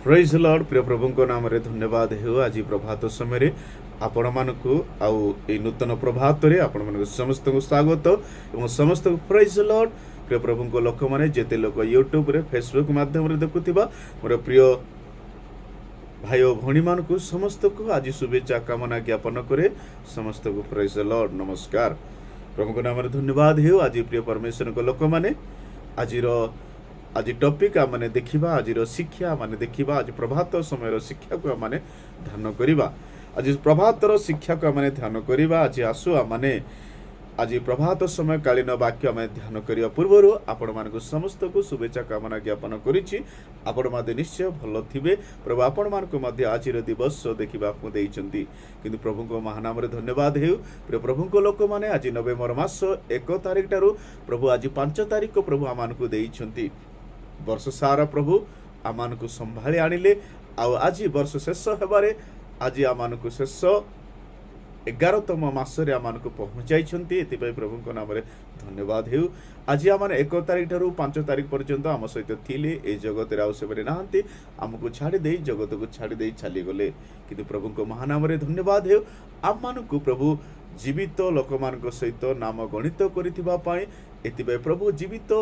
Praise Lord प्रिय प्रभु को नाम रे धन्यवाद हो आज प्रभात समय आपण मानकु आउ ए नूतन प्रभात रे आपण मानकु समस्त को स्वागत एवं समस्त को प्रेज लॉर्ड प्रिय प्रभु को लोक माने जेते लोक यूट्यूब रे फेसबुक माध्यम रे देखुथिबा मोर प्रिय भाई और भणी मानकु समस्त को आज शुभेच्छा कामना ज्ञापन करे समस्त को प्रेज लॉर्ड नमस्कार प्रभु को नाम रे धन्यवाद हो आज प्रिय परमेश्वर को लोक माने आज टॉपिक आमने देखिबा आज शिक्षा माने देखिबा आज प्रभात समय शिक्षा को आमने ध्यान करिबा आज प्रभात शिक्षा को आमने ध्यान करिबा आज आसु आमने आज प्रभात समय कालीन वाक्य आम ध्यान करने पूर्वर आपण मानक समस्त को शुभेच्छा कामना ज्ञापन करिछि आपण मादे निश्चय भल थिबे प्रभु आपण मानक मध्य आज दिवस देखिबा को देइचंती किंतु प्रभु को महानाम रे धन्यवाद हेउ प्रिय प्रभु को लोक माने आज नवेम्बर मास 1 तारिख टारु प्रभु आज 5 तारिख को प्रभु आमानकु देइचंती वर्ष सारा प्रभु आमानकु संभाली आनिले आउ आज वर्ष शेष हेबारे आज आमानकु शेष 11तम मासरे आमानकु पहुंचाइछंती एतिपय प्रभु को नाम रे धन्यवाद हेउ आज आमाने 1 तारिख ठारू 5 तारिख पर्यंत आम सहित थिले ए जगत रे आउ सेबरे नाहंती हमकु छाडी देई जगत को छाडी देई चली गले किंतु प्रभु को महानाम रे धन्यवाद हेउ आमानकु प्रभु जीवित लोक मानक सहित नाम गणित करिथिबा पई एतिपय प्रभु जीवित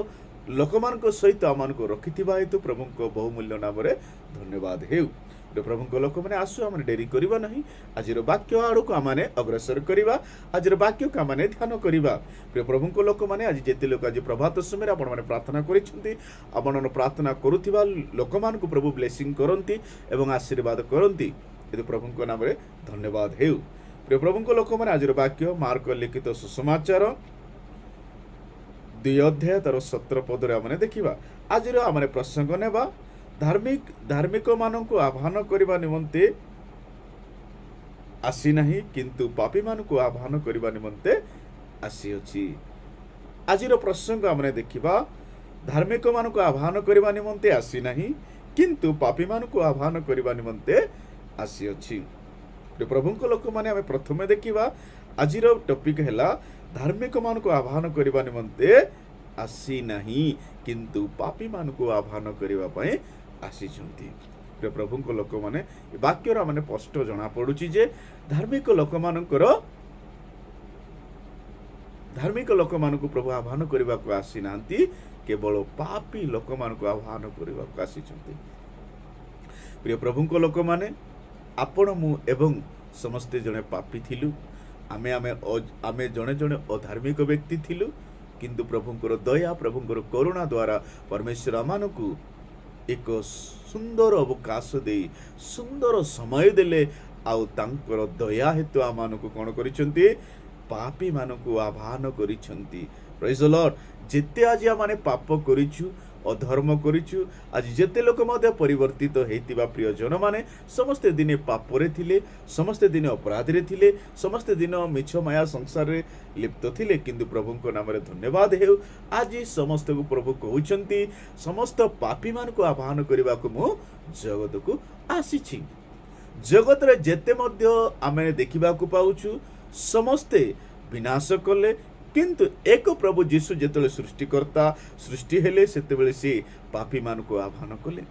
लोक मानक सहित आमानकु रखिथिबा हेतु प्रभु को बहुमूल्य नाम रे धन्यवाद हेउ प्रभु को लोक मैंने आसु आम डेरी करवा नहीं आज वाक्य आड़ को आम अग्रसर करवा आज वाक्य को आम ध्यान करवा प्रिय प्रभु को लोक मैंने आज जिते लोग आज प्रभात समय आपण मैंने प्रार्थना कर प्रार्थना करुवा लोक मान प्रभु ब्लेसिंग करती एवं आशीर्वाद करती प्रभु को नाम धन्यवाद हेउ प्रिय प्रभु को लोक मैंने आज वाक्य मार्क लिखित सुसमाचार 2 अध्याय तार 17 पदरे आम देखा आज आम प्रसंग नेबा धार्मिक मानक आह्वान करने निमंते आसी नहीं किंतु पापी मानक आह्वान करने निमंते आसी अछि आज प्रसंग आमने देखिबा धार्मिक मानक आह्वान करने निमंते आसी नहीं किंतु पापी मानक आह्वान करने निमंते आसी अछि प्रभु को लोक माने आमे प्रथमे देखिबा आज टॉपिक हैला धार्मिक मानक आह्वान करने निमंते आसी नहीं किंतु पापी मानक आह्वान करने आसी प्रभु को लोक माने वाक्यर माने स्पष्ट जना पड़ुची जे धार्मिक लोक मानक प्रभु आह्वान करने को आसी नांती केवल पापी लोक मानक आह्वान करने को आसी प्रिय प्रभु को लोक माने आपण मु एवं समस्ते जने पापी थिलु आमे आमे आमे जने जने अधार्मिक व्यक्ति थिलु किंतु प्रभुंकर दया प्रभुंकर करुणा द्वारा परमेश्वर आमानकु एक सुंदर अवकाश दे सुंदर समय देले आउ तांकर दया हेतु आमानकु कोन करिसंती पापी मानकु आह्वान करिसंती प्रेज द लॉर्ड जेते आज आमाने पाप करिछु अधर्म करिछु आज जेते लोक मध्य परिवर्तित हेतिबा प्रियजन माने समस्त दिने पापरे थिले समस्त दिन अपराध रे थिले समस्त दिन मिछ माया संसार रे लिप्त थिले किंतु प्रभु को नाम रे धन्यवाद हेउ आज समस्त को प्रभु कहउचंती समस्त पापी मान को आह्वान करबा को मु जगत को आसीछि जगत रे जेते मध्य आमे देखिबा को पाउछु समस्ते विनाश कले किंतु एक प्रभु जीशु जेतले सृष्टिकर्ता सृष्टि हेले सेतेबेले से पापी मान को आह्वान कले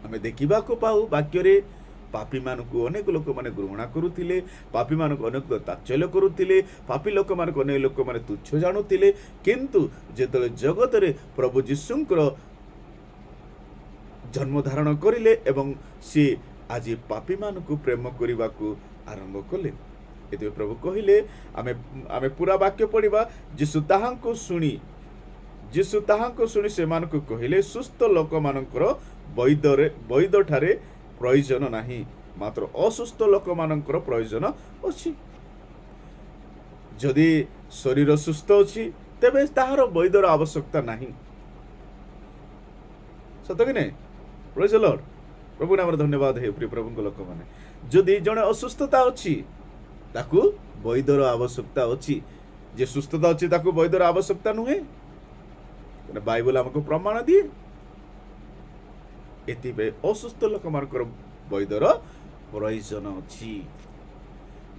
आमे देखिबा को पाऊ वाक्य रे पापी मान को अनेक लोक माने ग्रहण करुथिले पापी मान को अनेक ताच्यल्य करुथिले पापी लोक मान को अनेक लोक माने तुच्छ जानुथिले किंतु जेतले जगत रे प्रभु जीशुंकर जन्म धारण करिले एवं से आज पापी मान को प्रेम करबा को आरंभ कले एते प्रभु कहिले आमे पूरा वाक्य पढ़िबा जीशु ताहांको सुनी से मान को कहिले सुस्थ लोक मानकर वैद्य ठारे प्रयोजन नाही मात्र असुस्थ लोक मानकर प्रयोजन अछि जदि शरीर सुस्थ अछि तेबे ताहार वैद्यर आवश्यकता नाही सत कि नै प्रेज द लॉर्ड प्रभु नाम धन्यवाद हे प्रिय प्रभु को लोक माने जदि जने असुस्थता अछि ताकू वैद्यर आवश्यकता अछि जे सुस्थता अछि ताकू वैद्यर आवश्यकता नुहे बाइबल हमको प्रमाण दिए एतिबे असुस्थ लोक मानकर वैद्यर प्रयोजन अछि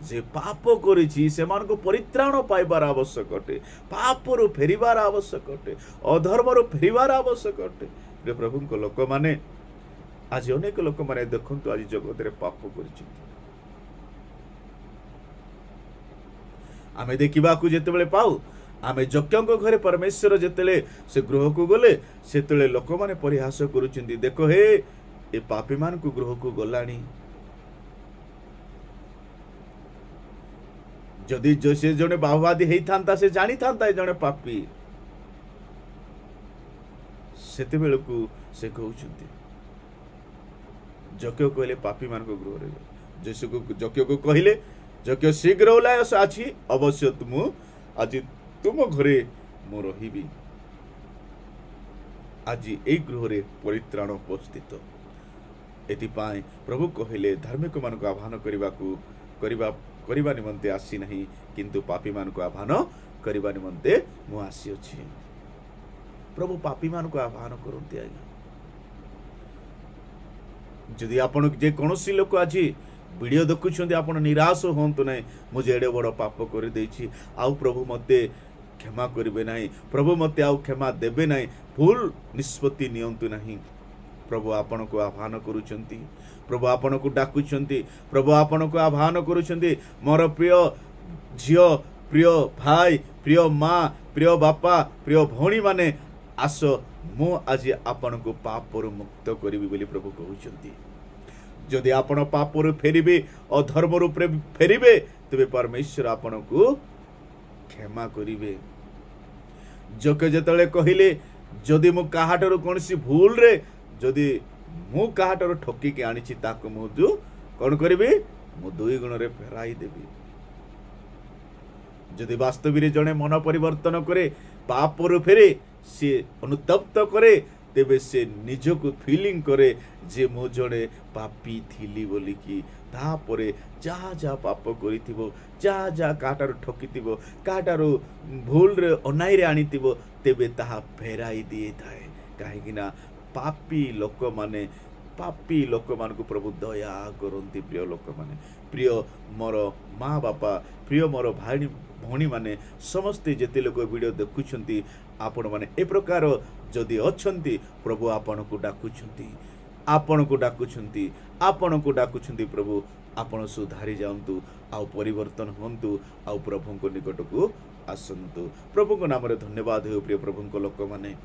जे पाप करिछि सेमानको परित्राण पाइबार आवश्यक अटे पापरु फेरिबार आवश्यक अटे अधर्मरु फेरिबार आवश्यक अटे प्रभु को लोक माने आज अनेक लोक मैंने देखु आज जगत में पाप कर आमे देखा जिते पाऊ आमे यज्ञ घरे परमेश्वर जिते से गृह को गले से लोक मैंने परिहास करुँच देख हे ए पापी मान को गृह को गलानी जदि से जड़े बाहुवादी होता से जानी था जड़े पापी से कहते यज्ञ कहले पापी मान को गृह जैसे यज्ञ को कहले यज्ञ शीघ्र उल्लास अच्छी अवश्य तुम आज तुम घरे मु रही आज ए गृह रे परित्राण उपस्थित एथिपाई प्रभु कहले धार्मिक मान को आह्वान करने निमंते आसी नहीं किंतु पापी मान को आह्वान करने निमंते मु आसी अछि। प्रभु पापी मान को आह्वान करते आज्ञा जदि आपण जे कौनसी लोक आज वीडियो देखुं आप निराश हूँ ना मुझे एडे बड़ पाप कर देछि आउ प्रभु मते क्षमा करेंगे ना प्रभु मते आउ क्षमा देवे ना भूल निष्पत्ति नियंतु नहीं प्रभु आपण को आह्वान करुचंती प्रभु आपण को डाकुचंती प्रभु आपण को आह्वान करुचंती मोर प्रिय झियो प्रिय भाई प्रिय माँ प्रिय बापा प्रिय भौणी माने आस मु आज आपण को पापरु मुक्त करी बोली प्रभु कहउचंती जदि आपण पापरु फेरिबे अधर्म रूपे फेरिबे तबे परमेश्वर आपण को क्षमा करिवे जोके जतले कहिले जदि मु काहाटरो कोनसी भूल रे जदि मु काहाटरो ठकी के आनिछि ताको मु जो कोन करिबे मु दुई गुण रे फेराई देबी जदि वास्तव रे जने मन परिवर्तन करे पापरु फेरे से अनुतप्त करे तेबे से निजको फीलिंग करे जे मो जड़े पापी थिली बोली कि तापरे जहाँ जहाँ पाप करिथिबो जहाँ जहाँ काटार ठकिथिबो काटार भूल रे अनाई रे आनिथिबो तेबे ताहा फेराई दिए थाए काहेकि ना पापी लोक मान को प्रभु दया करंती प्रिय लोक माने प्रिय मोर माँ बापा प्रिय मोर भाई भौणी माने समस्ते जेते लोक वीडियो देखुछंती आपण माने ए प्रकार जदि अछंती प्रभु आपण को डाकुछंती प्रभु आपण सुधारी जाऊंतु आउ परिवर्तन होंतु आउ प्रभु को निकट को आसंतु प्रभु को नाम रे धन्यवाद हो प्रिय प्रभु को लोक माने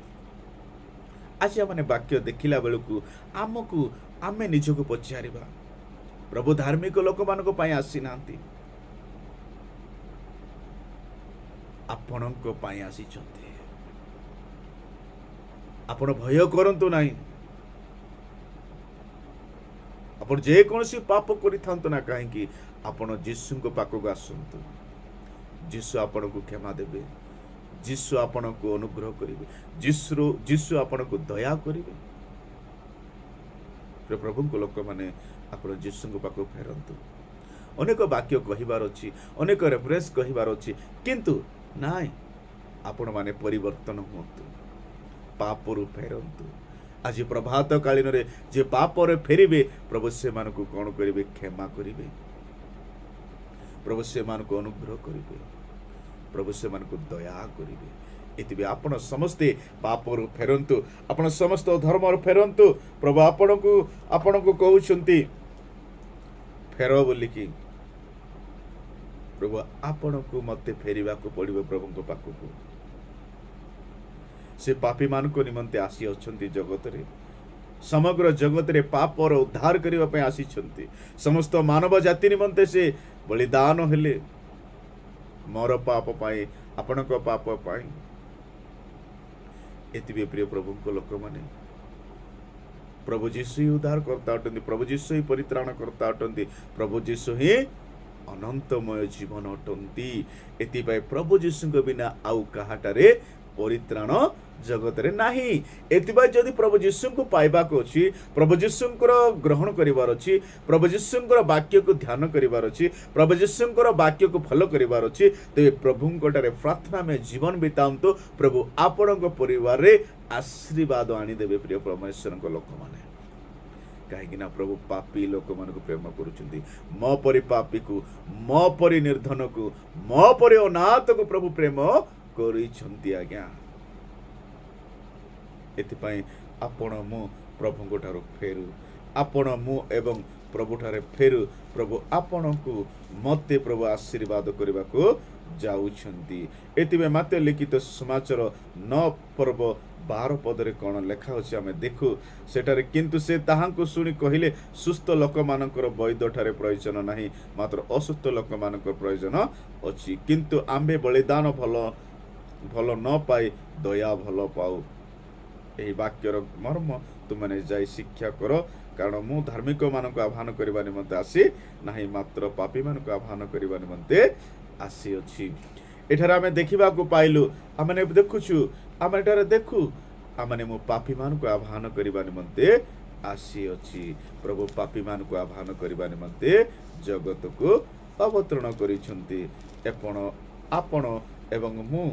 आज मैंने वाक्य देखिला बेलू आमको आमे निजको पचारिबा प्रभु धार्मिक लोक मान को आसी नांती आपणको पाई आसीचंती आपण भय करंतु नाही आपण जे कोनसी पाप करिथांतु ना काहेकि आपण यीशु को पाखक आसंतु यीशु आपण को क्षमा देबे यीशु आपण को अनुग्रह करिवे यीशु आपण को दया करिवे प्रभु को लोक माने आपण यीशु को पाखक फेरंतु अनेक वाक्य कहिबार अछि अनेक रेफरेंस कहिबार अछि किंतु नाई आपण माने परिवर्तन होतु पापरु फेरंतु आज प्रभात कालीन रे जे पापर फेरिबे प्रभु से मान को कोन करिवे क्षमा करिवे प्रभु से मान को अनुग्रह करिवे प्रभु से मान को दया करिवे एतिबे आपण समस्ते पापरु फेरंतु आपण समस्त धर्म फेरंतु प्रभु आपण को कहउछंती फेरो बोली कि प्रभु आपण को मते फेरिबा को पड़िबो प्रभु को पाखु को से पापी मान को निमंते आसी अछंती जगत रे समग्र जगत रे पाप और उद्धार करबा पे आसी छंती समस्त मानव जाति निमंते से बलिदान हेले मोर पाप पाए आपण को पाप पाए एतिबे प्रिय प्रभु को लोक माने प्रभु यीशु ही उद्धार करता अटंती प्रभु यीशु ही परित्राण करता अटंती प्रभु यीशु ही अनंतमय जीवन अटंती एतिबे प्रभु यीशु को बिना आउ काहाटारे परित्राण जगत रे नाही एतिबा जदि प्रभु यीशु को पाइबा को अछि प्रभु यीशु को ग्रहण करिवार अछि प्रभु यीशु को वाक्य को ध्यान करिवार अछि प्रभु यीशु को वाक्य को फॉलो करिवार अछि ते प्रभु कोटारे प्रार्थना में जीवन बितांतो प्रभु आपण को परिवार रे आशीर्वाद आनी देबे प्रिय परमेश्वर को लोक माने काहेकि ना प्रभु पापी लोक मान को प्रेम करूछंती मो परि पापी को मो परि निर्धन को मो परि अनाथ को प्रभु प्रेम करिछंती आज्ञा एतिपाई आपण मो प्रभु ठारू फेरू आपण मु एवं प्रभु ठारे फेरु प्रभु आपणकु मते प्रभु आशीर्वाद करने को जाउछंती। एतिबे माते लिखित समाचार 9 पर्व 12 पदरे कौन लेखा अछि आमे देखु सेटारे किंतु से ताहांको सुनी कहिले सुस्थ लोक मानकर वैद्य ठारे प्रयोजन नाही मात्र असुस्थ लोक मानकर प्रयोजन अछि किंतु आम्बे बलिदान भल न पाई दया भल पाऊ। एही वाक्यर मर्म तुमने जाई शिक्षा करो कारण मु धार्मिक मानक आह्वान करबा निमंते आसी नाही मात्र पापी मानक आह्वान करबा निमंते आसी अछि। एठार आमे देखिबा को पाइलु आमे देखुछु आमे एठार देखु आमे मु पापी मानक आह्वान करबा निमंते आसी अछि। प्रभु पापी मानक आह्वान करबा निमंते जगत को अवतरण करिसंती आपण एवं मु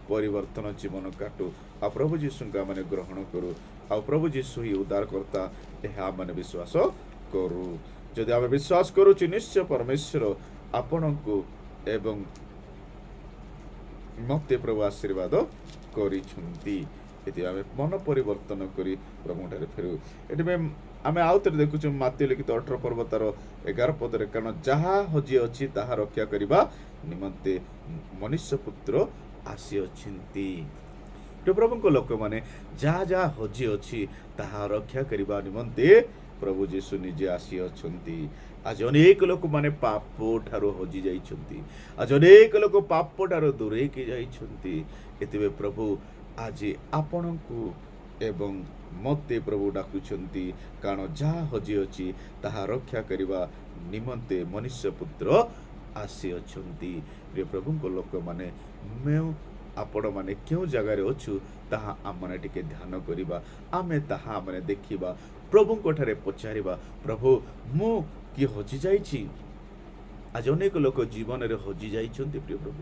परिवर्तन जीवन काटू आ प्रभु जीशु का माने ग्रहण करू आ प्रभु जीशु ही उद्धारकर्ता यह माने विश्वास करू। जदि आमे विश्वास करू निश्चय परमेश्वर आपण को एवं मते प्रभु आशीर्वाद करिसंती। एति आमे मन परिवर्तन करी प्रभु ठारे फेरु। एति में आमे आउतरे देखुछु माते लिखित 18 पर्व तार 11 पदरे कारण जहा हजी अछि ताहा रक्षा करिबा निमंते मनुष्य पुत्र आसी अछिंती। प्रभु को लोक माने जहा जहा हजी अछि ताहा रक्षा करिबा निमंते प्रभु जीशु निजे आसी अछंती। आज अनेक लोक माने पाप ठारो हजी जाइछंती आज अनेक लोक पाप ठारो दूरे के जाइछंती। एतिबे प्रभु आज आपणकु एवं मते प्रभु डाकुछंती कारण जहा हजी अछि ताहा रक्षा करिबा निमंते मनुष्य पुत्र आसी अछंती। प्रिय प्रभु को लोक माने मैं आपण माने क्यों जगार अच्छु ताहा आम माने टिके ध्यान करिबा आमे ताहा माने देखिबा प्रभु को ठारे पचारिबा प्रभु मु कि हजी जाइछि। आज अनेक लोक जीवन रे हजी जाइछंती। प्रिय प्रभु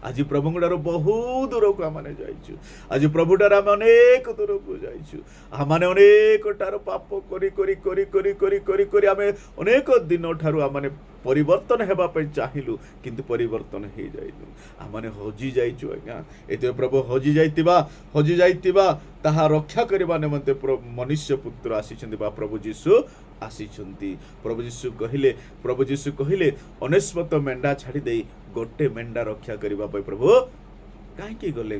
आज प्रभु ठारो बहुत दूर को आम जाइछु आज प्रभु ठार आम अनेक दूर को जाइछु आम अनेक ठार पाप करी करी करी करी करी करी करी आम अनेक दिन ठारू आम परिवर्तन हेबा पे चाहिलु किंतु परिवर्तन हे जाइलु आम हजी जाइछु। आज्ञा एते प्रभु हजी जाइतिबा ताहा रक्षा करबा निमंते मनुष्य पुत्र आसीछंती बा प्रभु जीशु आसीछंती। प्रभु जीशु कहिले अनेस्वत मेंढा छाड़ी दे गोटे मेंढा रक्षा करबा पे प्रभु काहे गले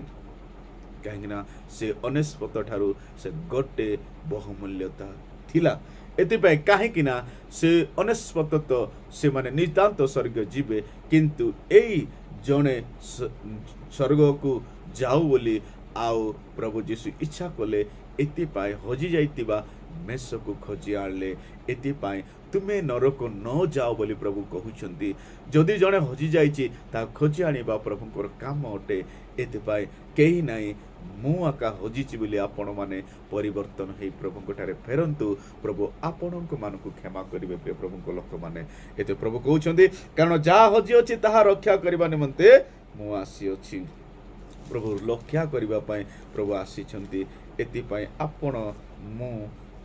कहीं से अनेस्वत ठारू से गोटे बहुमूल्यता थिला एतिपाई कहीं से अनेस्वत तो से माने नितांत स्वर्ग जीवे किंतु एई जने स्वर्ग को जाऊ बोली आउ प्रभु जीशु इच्छा कले एतिपाई हजी जाइतिबा मेष को खोजी आले एतिपाई तुमे नरक न जाओ बोली प्रभु कहउछंती। जदि जने हजी जाइछि ता खोजी आनिबा प्रभुकर काम अटे एतिपाई केही नाही मु आका हजिछि बोली आपण माने परिवर्तन हे प्रभु ठारे फेरंतु प्रभु आपण मानकु क्षमा करिवे। प्रिय प्रभु को लोक माने एते प्रभु कहउछंती कारण जा हजी अछि ताहा रक्षा करबा निमंते मु आसी अछि। प्रभु रक्षा करबा पय प्रभु आसीछंती एतिपाई आपण मु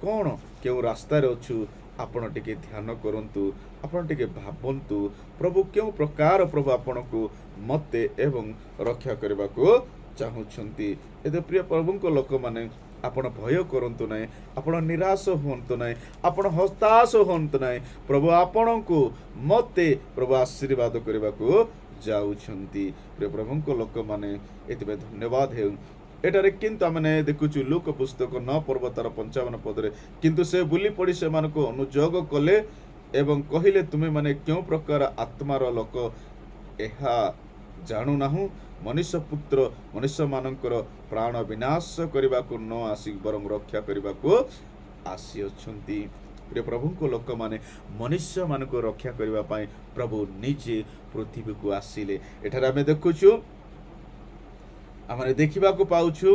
कौन क्यों रास्ता अच्छु आपण टिके ध्यान करंतु आपण टिके भाबंतु प्रभु क्यों प्रकार प्रभु आपण को मते एवं रक्षा करबा को चाहुछंती। एते प्रिय प्रभु को लोक माने आपण भय करंतु नाही आपण निराश होंतु नाही आपण हताश होंतु नाही प्रभु आपण को मते प्रभु आशीर्वाद करबा को जाउछंती। प्रिय प्रभु को लोक माने एते धन्यवाद हे। एटारे किंतु आमने देखुछु लूक पुस्तक 9 पर्व तार 55 पदरे किंतु से बुली पड़ी से मान को अनुजोग कले एवं कहिले तुमे माने क्यों प्रकार आत्मार लोक एहा जानु नाहु मनुष्य पुत्र मनुष्य मानकर प्राण विनाश करबा को न आसी बरम रक्षा करबा को आसी अछंती। प्रिय प्रभु को लोक माने मनुष्य मान को रक्षा करबा पाए प्रभु निजे पृथ्वी को आसीले। एठारे आमे देखुछु आमने देखिबा को पाउछु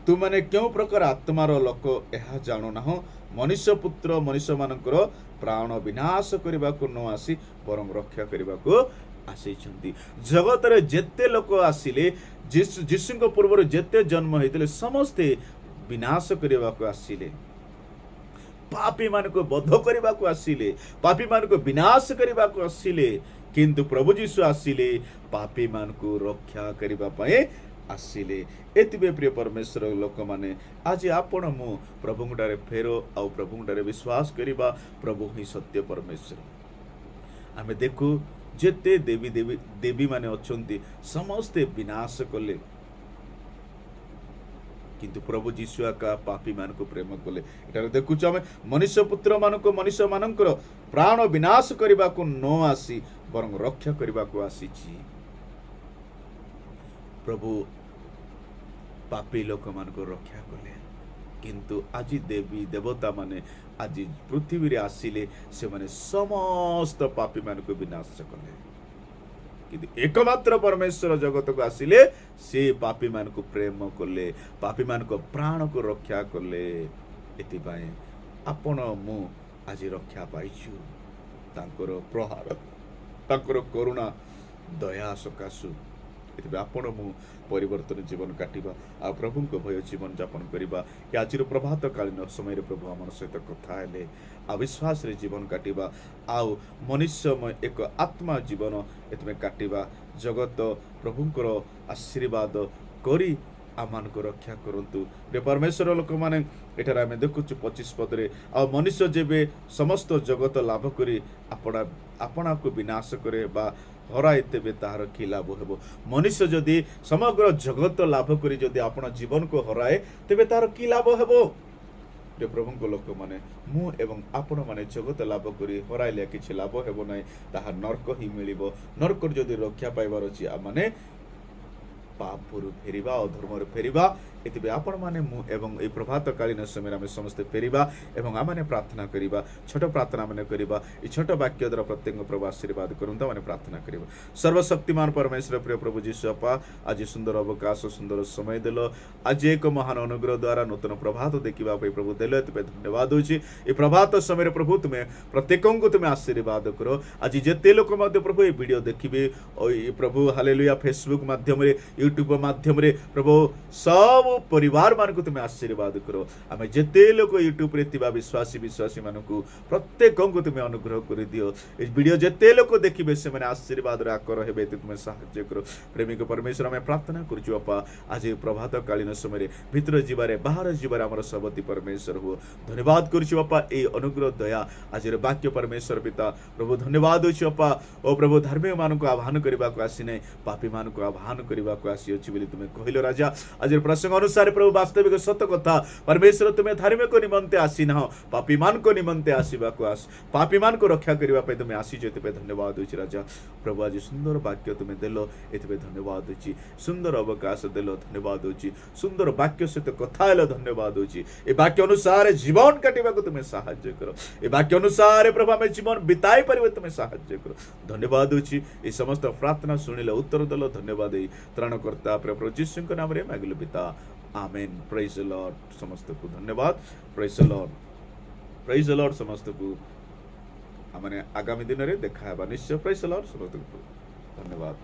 तु माने क्यों प्रकार आत्मार लोक एहा जानु नाहो मनुष्य पुत्र मनुष्य मानकर प्राण विनाश करबा को न आसी परम रक्षा करबा को आसीछंती। जगत रे जेते लोक आसीले जीशु को पूर्व जेते जन्म हेतिले समस्ते विनाश करबा को आसीले पापी मान को बध करबा को आसीले पापी मान को विनाश करबा को आसीले किंतु प्रभु जीशु आसीले पापी मान को रक्षा करबा पय ଆସିଲେ। ଏଥିପାଇଁ ପ୍ରିୟ ପରମେଶ୍ୱର ଲୋକମାନେ ଆଜି ଆପଣ ମୁଁ ପ୍ରଭୁଙ୍କଠାରେ ଫେର ଆଉ ପ୍ରଭୁଙ୍କଠାରେ ବିଶ୍ୱାସ କରିବା ପ୍ରଭୁ ହିଁ ସତ୍ୟ ପରମେଶ୍ୱର। ଆମେ ଦେଖୁ ଯେତେ ଦେବୀ ମାନେ ଅଛନ୍ତି ସମସ୍ତେ ବିନାଶ କଲେ, କିନ୍ତୁ ପ୍ରଭୁ ଯୀଶୁ ଏକା ପାପୀ ମାନଙ୍କୁ ପ୍ରେମ କଲେ। ଏଠାରେ ଦେଖୁଛୁ ଆମେ ମନୁଷ୍ୟ ପୁତ୍ର ମନୁଷ୍ୟ ମାନଙ୍କର ପ୍ରାଣ ବିନାଶ କରିବାକୁ ନ ଆସି ବରଂ ରକ୍ଷା କରିବାକୁ ଆସିଛି। ପ୍ରଭୁ ପାପୀ ଲୋକମାନଙ୍କୁ ରକ୍ଷା କଲେ, କିନ୍ତୁ ଆଜି ଦେବୀ ଦେବତା ମାନେ ଆଜି ପୃଥିବୀରେ ଆସିଲେ, ସେମାନେ ସମସ୍ତ ପାପୀ ମାନଙ୍କୁ ବିନାଶ କଲେ। କିନ୍ତୁ ଏକମାତ୍ର ପରମେଶ୍ୱର ଜଗତକୁ ଆସିଲେ, ସେ ପାପୀ ମାନଙ୍କୁ ପ୍ରେମ କଲେ, ପାପୀ ମାନଙ୍କ ପ୍ରାଣକୁ ରକ୍ଷା କଲେ। ଏଥିପାଇଁ ଆପଣ ମୁଁ ଆଜି ରକ୍ଷା ପାଇଛୁ ତାଙ୍କର ପ୍ରହାର, ତାଙ୍କର କରୁଣା ଦୟା ସକାଶୁ। ଏଥିପାଇଁ ଆପଣ ମୁଁ ପରିବର୍ତ୍ତନ ଜୀବନ କାଟିବା ଆଉ ପ୍ରଭୁଙ୍କ ଭୟ ଜୀବନ ଯାପନ କରିବା। ଆଜିର ପ୍ରଭାତ କାଳୀନ ସମୟରେ ପ୍ରଭୁ ଆମ ସହିତ କଥା ହେଲେ, ଆଉ ବିଶ୍ୱାସରେ ଜୀବନ କାଟିବା ଆଉ ମନୁଷ୍ୟମୟ ଏକ ଆତ୍ମା ଜୀବନ ଏଥିପାଇଁ କାଟିବା। ଜଗତ ପ୍ରଭୁଙ୍କର ଆଶୀର୍ବାଦ କରି ଆମମାନଙ୍କୁ ରକ୍ଷା କରନ୍ତୁ। ପରମେଶ୍ୱର ଲୋକମାନେ ଏଠାରେ ଆମେ ଦେଖୁଛୁ 25 ପଦରେ, ଆଉ ମନୁଷ୍ୟ ଯେବେ ସମସ୍ତ ଜଗତ ଲାଭ କରି ଆପଣାକୁ ବିନାଶ କରେ ବା ହରାଏ, ତେବେ ତାହାର କି ଲାଭ ହେବ? ମନୁଷ୍ୟ ଯଦି ସମଗ୍ର ଜଗତ ଲାଭ କରି ଯଦି ଆପଣ ଜୀବନକୁ ହରାଏ, ତେବେ ତାହାର କି ଲାଭ ହେବ? ପ୍ରଭୁଙ୍କ ଲୋକମାନେ ମୁଁ ଏବଂ ଆପଣମାନେ ଜଗତ ଲାଭ କରି ହରାଇଲେ କିଛି ଲାଭ ହେବ ନାହିଁ, ତାହା ନର୍କ ହିଁ ମିଳିବ। ନର୍କରୁ ଯଦି ରକ୍ଷା ପାଇବାର ଅଛି, ଆମମାନେ ପାପରୁ ଫେରିବା, ଅଧର୍ମରୁ ଫେରିବା। ଏଥିପାଇଁ ଆପଣମାନେ ମୁଁ ଏବଂ ଏହି ପ୍ରଭାତ କାଳୀନ ସମୟରେ ଆମେ ସମସ୍ତେ ଫେରିବା ଏବଂ ଆମେ ପ୍ରାର୍ଥନା କରିବା। ଛୋଟ ପ୍ରାର୍ଥନା ମାନେ କରିବା। এই ছোট বাক্য দ্বারা প্রত্যেক প্রভু আশীর্বাদ করুন। মানে প্রার্থনা করিব। সর্বশক্তিমান পরমেশ্বর প্রিয় প্রভু যীশু আপা, আজ সুন্দর অবকাশ সুন্দর সময় দেল, আজ এক মহান অনুগ্রহ দ্বারা নূতন প্রভাত দেখা প্রভু দেল। এতে ধন্যবাদ হচ্ছে। এই প্রভাত সময় প্রভু তুমি প্রত্যেকଙ୍କୁ তুমি আশীর্বাদ কর। আজ যেতে লোক মধ্যে প্রভু এই ভিডিও দেখবে, ওই প্রভু হালেলুয়া ফেসবুক মাধ্যমে यूट्यूब माध्यम प्रभु सब परिवार मान को तुम्हें आशीर्वाद करो। आम जिते लोग यूट्यूब विश्वासी मान को प्रत्येक को तुम्हें अनुग्रह कर दियो। वीडियो जिते लोग देखिए से मैंने आशीर्वाद आकर हे तुम्हें साहाय्य करो। प्रेमिक परमेश्वर आम प्रार्थना करुचु बापा, आज प्रभात कालीन समय भितर जीवार बाहर जीवार आम सबती परमेश्वर हो। धन्यवाद करुचु बापा ये अनुग्रह दया आज वाक्य परमेश्वर पिता प्रभु धन्यवाद हो बापा। ओ प्रभु धार्मिक मान को आह्वान करने को आसी ना, पापी मान को आह्वान करने को आसी अच्छी बोली तुम्हें कहल राजा। आज प्रसंग अनुसार प्रभु वास्तविक सत्य कथा परमेश्वर तुम्हें धार्मिक निमंते आसी ना, पापी मान को निमंते आसवा को आस, पापी मान को रक्षा करने तुम्हें आसीच। एथि धन्यवाद हो राजा। प्रभु आज सुंदर वाक्य तुम्हें देल, एथि धन्यवाद हो। सुंदर अवकाश देल, धन्यवाद हो। सुंदर वाक्य सहित कथा हेल, धन्यवाद हो। ये वाक्य अनुसार जीवन काटिबा को तुम्हें साहाय्य करो। ये वाक्य अनुसार प्रभु आम जीवन बिताई पारे तुम्हें साहाय्य करो। धन्यवाद हो। ये समस्त प्रार्थना शुणिले उत्तर देल, धन्यवाद। त्राणकर्ता प्रभु यीशु नाम रे मांगिलु पिता, आमेन। Praise the Lord. समस्त को धन्यवाद। Praise the Lord, praise the Lord. समस्त को आगामी दिन में देखा निश्चय। Praise the Lord. समस्त को धन्यवाद।